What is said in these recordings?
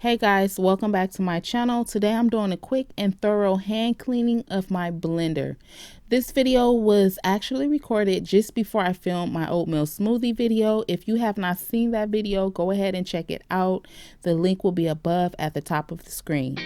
Hey guys, welcome back to my channel. Today I'm doing a quick and thorough hand cleaning of my blender. This video was actually recorded just before I filmed my oatmeal smoothie video. If you have not seen that video, go ahead and check it out. The link will be above at the top of the screen.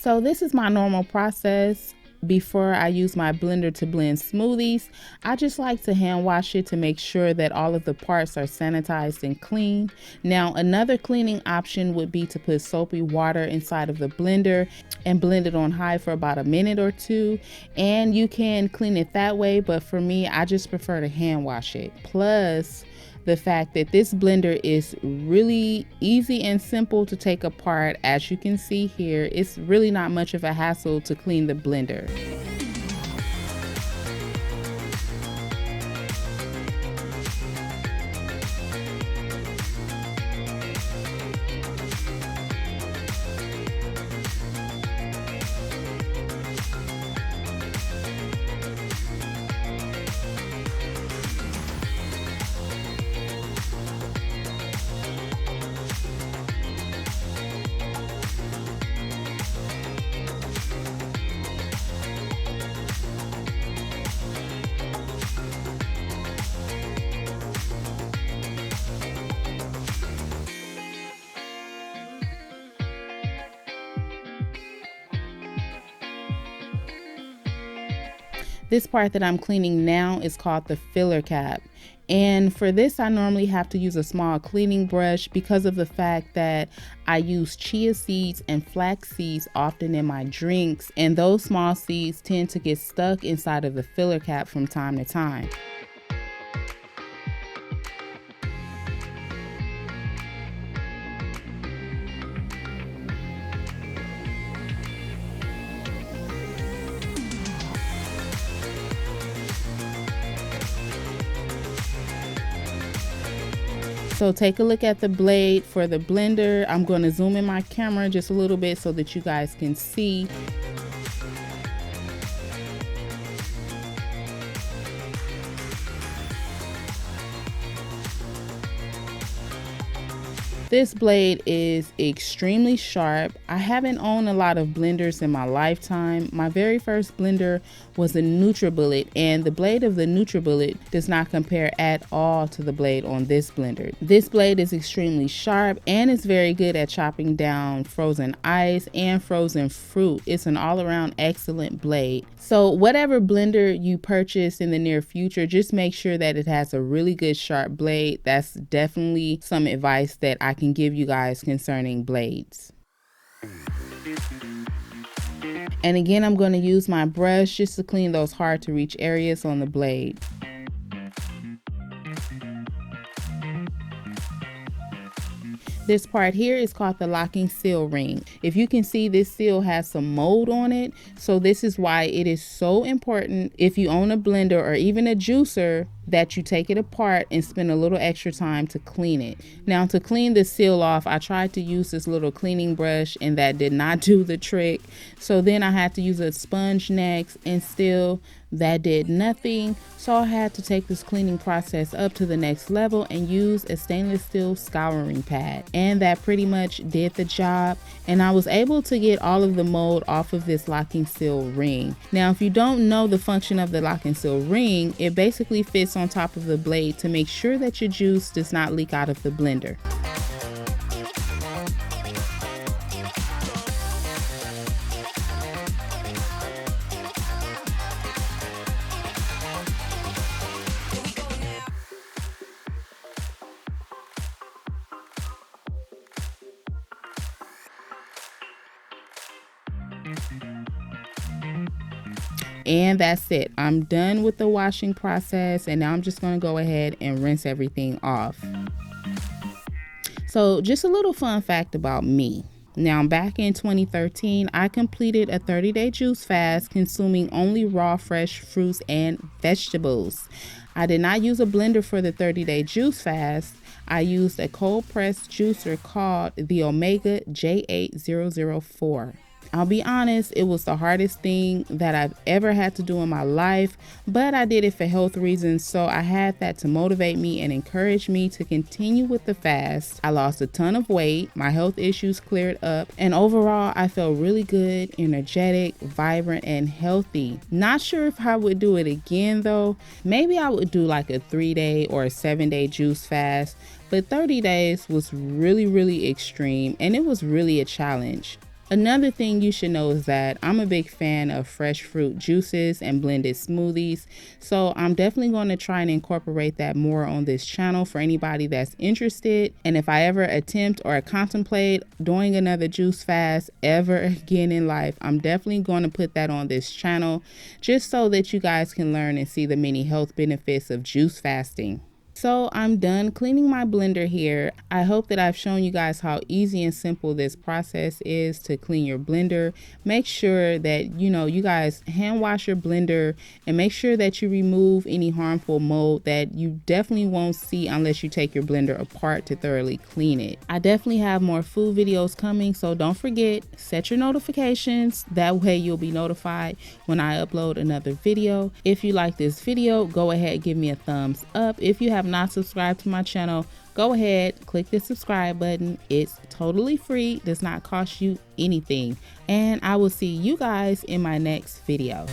So this is my normal process. Before I use my blender to blend smoothies, I just like to hand wash it to make sure that all of the parts are sanitized and clean. Now, another cleaning option would be to put soapy water inside of the blender and blend it on high for about a minute or two. And you can clean it that way, but for me, I just prefer to hand wash it. Plus, the fact that this blender is really easy and simple to take apart. As you can see here, it's really not much of a hassle to clean the blender. This part that I'm cleaning now is called the filler cap. And for this, I normally have to use a small cleaning brush because of the fact that I use chia seeds and flax seeds often in my drinks. And those small seeds tend to get stuck inside of the filler cap from time to time. So take a look at the blade for the blender. I'm going to zoom in my camera just a little bit so that you guys can see. This blade is extremely sharp. I haven't owned a lot of blenders in my lifetime. My very first blender was a NutriBullet, and the blade of the NutriBullet does not compare at all to the blade on this blender. This blade is extremely sharp and it's very good at chopping down frozen ice and frozen fruit. It's an all-around excellent blade. So whatever blender you purchase in the near future, just make sure that it has a really good sharp blade. That's definitely some advice that I can give you guys concerning blades. And again, I'm going to use my brush just to clean those hard to reach areas on the blade. This part here is called the locking seal ring. If you can see, this seal has some mold on it. So this is why it is so important, if you own a blender or even a juicer, that you take it apart and spend a little extra time to clean it. Now, to clean the seal off, I tried to use this little cleaning brush and that did not do the trick. So then I had to use a sponge next, and still that did nothing. So I had to take this cleaning process up to the next level and use a stainless steel scouring pad. And that pretty much did the job. And I was able to get all of the mold off of this locking seal ring. Now, if you don't know the function of the locking seal ring, it basically fits on top of the blade to make sure that your juice does not leak out of the blender. And that's it. I'm done with the washing process, and now I'm just going to go ahead and rinse everything off. So just a little fun fact about me. Now, back in 2013, I completed a 30-day juice fast consuming only raw fresh fruits and vegetables. I did not use a blender for the 30-day juice fast. I used a cold pressed juicer called the Omega J8004. I'll be honest, it was the hardest thing that I've ever had to do in my life, but I did it for health reasons, so I had that to motivate me and encourage me to continue with the fast. I lost a ton of weight, my health issues cleared up, and overall I felt really good, energetic, vibrant, and healthy. Not sure if I would do it again though. Maybe I would do like a 3-day or a 7-day juice fast, but 30 days was really extreme and it was really a challenge. Another thing you should know is that I'm a big fan of fresh fruit juices and blended smoothies, so I'm definitely going to try and incorporate that more on this channel for anybody that's interested. And if I ever attempt or contemplate doing another juice fast ever again in life, I'm definitely going to put that on this channel just so that you guys can learn and see the many health benefits of juice fasting. So I'm done cleaning my blender here. I hope that I've shown you guys how easy and simple this process is to clean your blender. Make sure that you guys hand wash your blender and make sure that you remove any harmful mold that you definitely won't see unless you take your blender apart to thoroughly clean it. I definitely have more food videos coming, so don't forget, set your notifications. That way you'll be notified when I upload another video. If you like this video, go ahead and give me a thumbs up. If you have not subscribed to my channel, go ahead, click the subscribe button. It's totally free, does not cost you anything, and I will see you guys in my next video.